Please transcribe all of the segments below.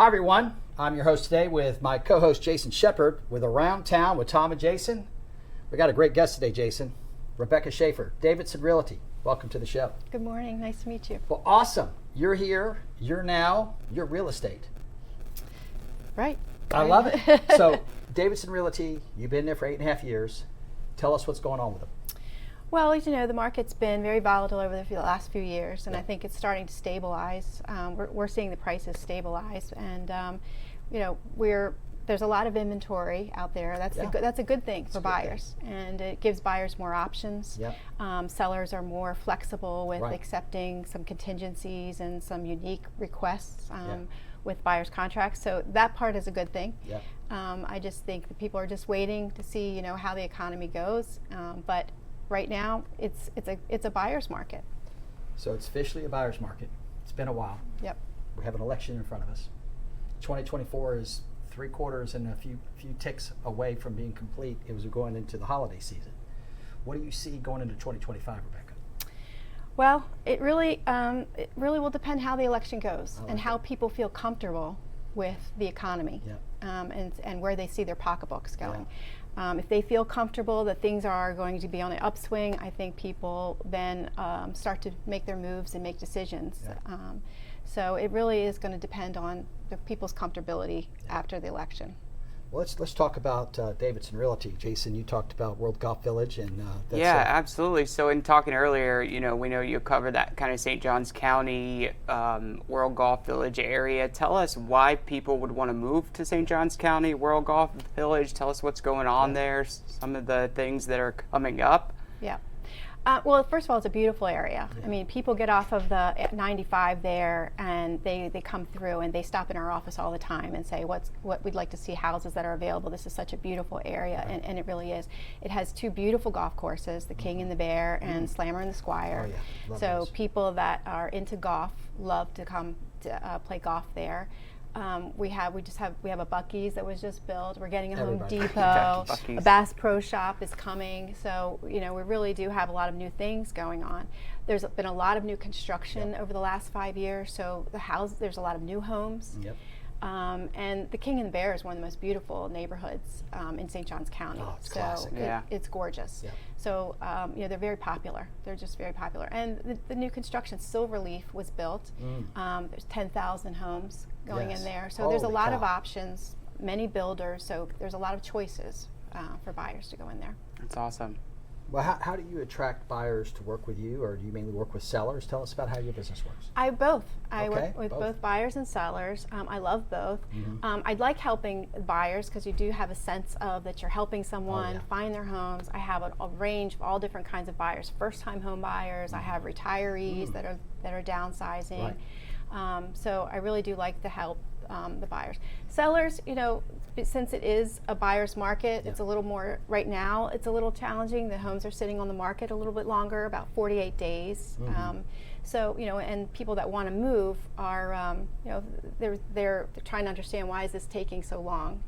Hi everyone, I'm your host today with my co-host Jason Shepard with Around Town with Tom and Jason. We got a great guest today, Jason. Rebecca Schaffer, Davidson Realty. Welcome to the show. Good morning, nice to meet you. Well, awesome. You're here, you're real estate. Right. I love it. So Davidson Realty, you've been there for 8.5 years. Tell us what's going on with them. Well, as you know, the market's been very volatile over the last few years, and I think it's starting to stabilize. We're seeing the prices stabilize, and there's a lot of inventory out there. That's a good thing for buyers, and it gives buyers more options. Yep. Sellers are more flexible with accepting some contingencies and some unique requests with buyers' contracts. So that part is a good thing. Yep. I just think that people are just waiting to see, how the economy goes, but right now, it's a buyer's market. So it's officially a buyer's market. It's been a while. Yep. We have an election in front of us. 2024 is 3 quarters and a few ticks away from being complete. It was going into the holiday season. What do you see going into 2025, Rebecca? Well, it really will depend how the election goes and how people feel comfortable with the economy, and where they see their pocketbooks going. If they feel comfortable that things are going to be on an upswing, I think people then start to make their moves and make decisions. So it really is going to depend on the people's comfortability after the election. Well, let's talk about Davidson Realty. Jason, you talked about World Golf Village, and that's absolutely. So in talking earlier, we know you cover that kind of St. Johns County, World Golf Village area. Tell us why people would want to move to St. Johns County, World Golf Village. Tell us what's going on there, some of the things that are coming up. Yeah. Well, first of all, it's a beautiful area. I mean, people get off of the 95 there, and they come through, and they stop in our office all the time and say, what we'd like to see houses that are available. This is such a beautiful area, and it really is. It has 2 beautiful golf courses, the King and the Bear and Slammer and the Squire. So those. People that are into golf love to come to play golf there. We have a Buc-ee's that was just built. We're getting a Home Depot. A Bass Pro Shop is coming. So we really do have a lot of new things going on. There's been a lot of new construction over the last 5 years. So there's a lot of new homes. Yep. And the King and the Bear is one of the most beautiful neighborhoods in St. Johns County. Oh, it's classic. It's gorgeous. Yep. So they're very popular. They're just very popular. And the new construction, Silverleaf, was built. There's 10,000 homes going in there. So there's a lot of options, many builders. So there's a lot of choices for buyers to go in there. That's awesome. Well, how do you attract buyers to work with you, or do you mainly work with sellers? Tell us about how your business works. I work with both buyers and sellers. I love both. I like helping buyers because you do have a sense of that you're helping someone find their homes. I have a range of all different kinds of buyers. First-time home buyers. I have retirees that are downsizing. So I really do like to help the buyers. Sellers, since it is a buyer's market, it's a little more, right now, it's a little challenging. The homes are sitting on the market a little bit longer, about 48 days. So, and people that want to move are, they're trying to understand, why is this taking so long,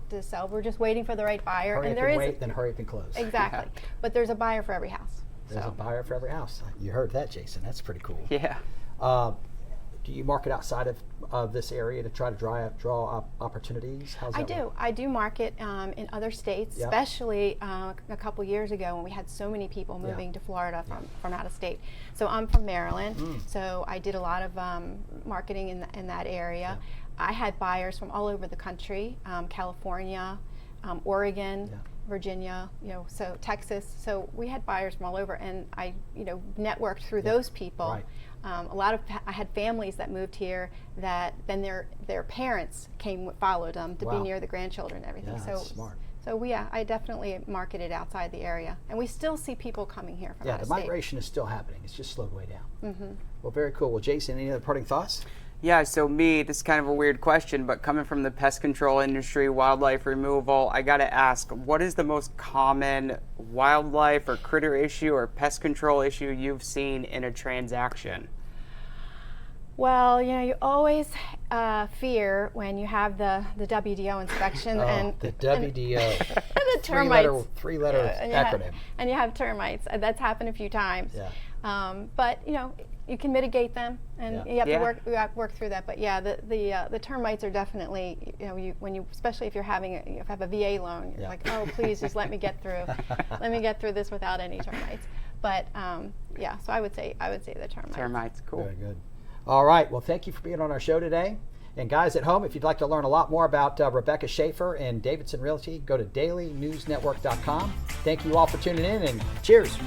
to sell. We're just waiting for the right buyer. Hurry and up and wait, then hurry up and close. Exactly. But there's a buyer for every house. There's a buyer for every house. You heard that, Jason. That's pretty cool. Yeah. Do you market outside of this area to try to draw opportunities? How's that work? I do market in other states, especially a couple years ago when we had so many people moving to Florida from out of state. So I'm from Maryland, so I did a lot of marketing in that area. I had buyers from all over the country, California, Oregon, Virginia, so Texas. So we had buyers from all over, and I, networked through those people. I had families that moved here that then their parents followed them to be near the grandchildren and everything. Yeah, that's smart. So I definitely marketed outside the area, and we still see people coming here from out of the state. migration is still happening. It's just slowed way down. Well, very cool. Well, Jason, any other parting thoughts? Yeah, so this is kind of a weird question, but coming from the pest control industry, wildlife removal, I got to ask, what is the most common wildlife or critter issue or pest control issue you've seen in a transaction? Well, you always fear when you have the WDO inspection and the WDO, and the termites, three-letter acronym, and you have termites. That's happened a few times. But you can mitigate them, and Yeah. you have Yeah. to work through that. But yeah, the termites are definitely, when you especially if you have a VA loan, you're Yeah. like, oh, please just let me get through this without any termites. But yeah, so I would say the termites. Termites, cool. Very good. All right. Well, thank you for being on our show today. And guys at home, if you'd like to learn a lot more about Rebecca Schaffer and Davidson Realty, go to dailynewsnetwork.com. Thank you all for tuning in, and cheers.